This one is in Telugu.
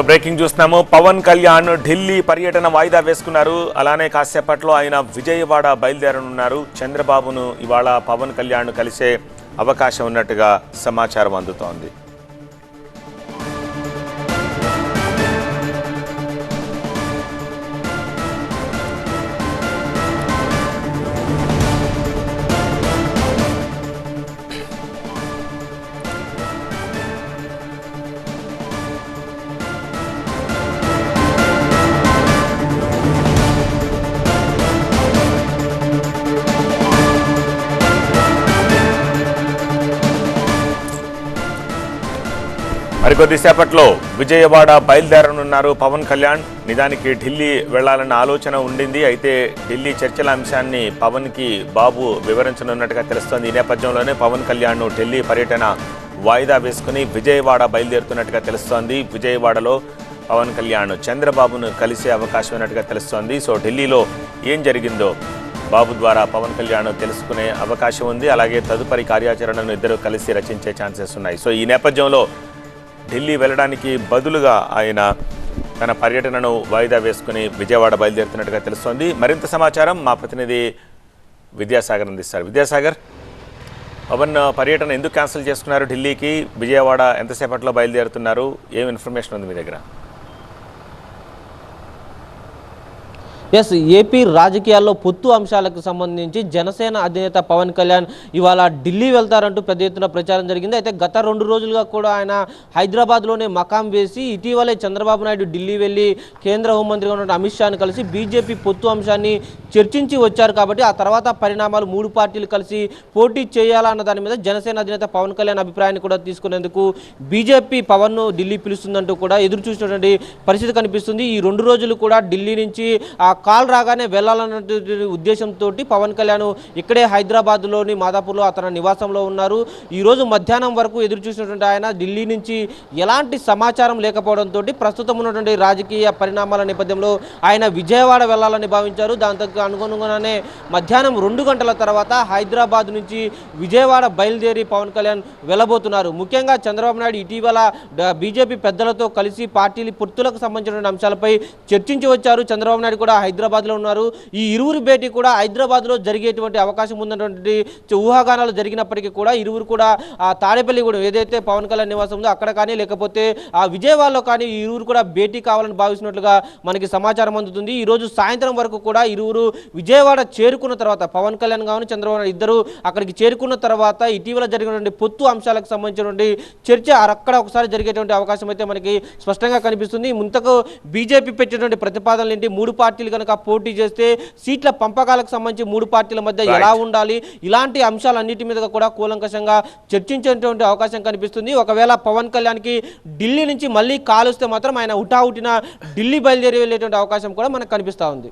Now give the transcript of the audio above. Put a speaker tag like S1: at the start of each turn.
S1: బ్రేకింగ్ చూస్తున్నాము. పవన్ కళ్యాణ్ ఢిల్లీ పర్యటన వాయిదా వేసుకున్నారు. అలానే కాసేపట్లో ఆయన విజయవాడ బయలుదేరనున్నారు. చంద్రబాబును ఇవాళ పవన్ కళ్యాణ్ కలిసే అవకాశం ఉన్నట్టుగా సమాచారం అందుతోంది. మరికొద్దిసేపట్లో విజయవాడ బయలుదేరనున్నారు పవన్ కళ్యాణ్. నిజానికి ఢిల్లీ వెళ్లాలన్న ఆలోచన ఉండింది. అయితే ఢిల్లీ చర్చల అంశాన్ని పవన్కి బాబు వివరించనున్నట్టుగా తెలుస్తోంది. ఈ నేపథ్యంలోనే పవన్ కళ్యాణ్ ఢిల్లీ పర్యటన వాయిదా వేసుకుని విజయవాడ బయలుదేరుతున్నట్టుగా తెలుస్తోంది. విజయవాడలో పవన్ కళ్యాణ్ చంద్రబాబును కలిసే అవకాశం ఉన్నట్టుగా తెలుస్తోంది. సో ఢిల్లీలో ఏం జరిగిందో బాబు ద్వారా పవన్ కళ్యాణ్ తెలుసుకునే అవకాశం ఉంది. అలాగే తదుపరి కార్యాచరణను ఇద్దరు కలిసి రచించే ఛాన్సెస్ ఉన్నాయి. సో ఈ నేపథ్యంలో ఢిల్లీ వెళ్ళడానికి బదులుగా ఆయన తన పర్యటనను వాయిదా వేసుకుని విజయవాడ బయలుదేరుతున్నట్టుగా తెలుస్తోంది. మరింత సమాచారం మా ప్రతినిధి విద్యాసాగర్ అందిస్తారు. విద్యాసాగర్, పవన్ పర్యటన ఎందుకు క్యాన్సిల్ చేసుకున్నారు? ఢిల్లీకి విజయవాడ ఎంతసేపట్లో బయలుదేరుతున్నారు? ఏం ఇన్ఫర్మేషన్ ఉంది మీ దగ్గర?
S2: ఏపీ రాజకీయాల్లో పొత్తు అంశాలకు సంబంధించి జనసేన అధినేత పవన్ కళ్యాణ్ ఇవాళ ఢిల్లీ వెళ్తారంటూ పెద్ద ఎత్తున ప్రచారం జరిగింది. అయితే గత 2 రోజులుగా కూడా ఆయన హైదరాబాద్లోనే మకాం వేసి ఇటీవలే చంద్రబాబు నాయుడు ఢిల్లీ వెళ్ళి కేంద్ర హోంమంత్రిగా ఉన్న అమిత్ షాను కలిసి బీజేపీ పొత్తు అంశాన్ని చర్చించి వచ్చారు. కాబట్టి ఆ తర్వాత పరిణామాలు 3 పార్టీలు కలిసి పోటీ చేయాలన్న దాని మీద జనసేన అధినేత పవన్ కళ్యాణ్ అభిప్రాయాన్ని కూడా తీసుకునేందుకు బీజేపీ పవన్ను ఢిల్లీ పిలుస్తుందంటూ కూడా ఎదురు చూసినటువంటి పరిస్థితి కనిపిస్తుంది. ఈ 2 రోజులు కూడా ఢిల్లీ నుంచి ఆ కాల్ రాగానే వెళ్లాలన్నటువంటి ఉద్దేశంతో పవన్ కళ్యాణ్ ఇక్కడే హైదరాబాద్లోని మాదాపూర్లో అతని నివాసంలో ఉన్నారు. ఈరోజు మధ్యాహ్నం వరకు ఎదురు చూసినటువంటి ఆయన ఢిల్లీ నుంచి ఎలాంటి సమాచారం లేకపోవడంతో ప్రస్తుతం ఉన్నటువంటి రాజకీయ పరిణామాల నేపథ్యంలో ఆయన విజయవాడ వెళ్లాలని భావించారు. దాంతో అనుగుణంగానే మధ్యాహ్నం 2 గంటల తర్వాత హైదరాబాద్ నుంచి విజయవాడ బయలుదేరి పవన్ కళ్యాణ్ వెళ్ళబోతున్నారు. ముఖ్యంగా చంద్రబాబు నాయుడు ఇటీవల బీజేపీ పెద్దలతో కలిసి పార్టీల పొత్తులకు సంబంధించిన అంశాలపై చర్చించి వచ్చారు. చంద్రబాబు నాయుడు కూడా హైదరాబాద్లో ఉన్నారు. ఈ ఇరువురు భేటీ కూడా హైదరాబాద్లో జరిగేటువంటి అవకాశం ఉన్నటువంటి ఊహాగానాలు జరిగినప్పటికీ కూడా ఇరువురు కూడా ఆ తాడేపల్లిగూడెం ఏదైతే పవన్ కళ్యాణ్ నివాసం ఉందో అక్కడ కానీ లేకపోతే ఆ విజయవాడలో కానీ ఈ ఇరువురు కూడా భేటీ కావాలని భావిస్తున్నట్లుగా మనకి సమాచారం అందుతుంది. ఈరోజు సాయంత్రం వరకు కూడా ఇరువురు విజయవాడ చేరుకున్న తర్వాత పవన్ కళ్యాణ్ కావాలి చంద్రబాబు నాయుడు ఇద్దరు అక్కడికి చేరుకున్న తర్వాత ఇటీవల జరిగినటువంటి పొత్తు అంశాలకు సంబంధించినటువంటి చర్చ అక్కడ ఒకసారి జరిగేటువంటి అవకాశం అయితే మనకి స్పష్టంగా కనిపిస్తుంది. ముంతకు బీజేపీ పెట్టినటువంటి ప్రతిపాదనలు ఏంటి? 3 పార్టీలు కనుక పోటీ చేస్తే సీట్ల పంపకాలకు సంబంధించి 3 పార్టీల మధ్య ఎలా ఉండాలి, ఇలాంటి అంశాలన్నిటి మీద కూడా కూలంకషంగా చర్చించేటువంటి అవకాశం కనిపిస్తుంది. ఒకవేళ పవన్ కళ్యాణ్కి ఢిల్లీ నుంచి మళ్ళీ కాల్ వస్తే మాత్రం ఆయన హుటాహుటిన ఢిల్లీ బయలుదేరి వెళ్ళేటువంటి అవకాశం కూడా మనకు కనిపిస్తూ ఉంది.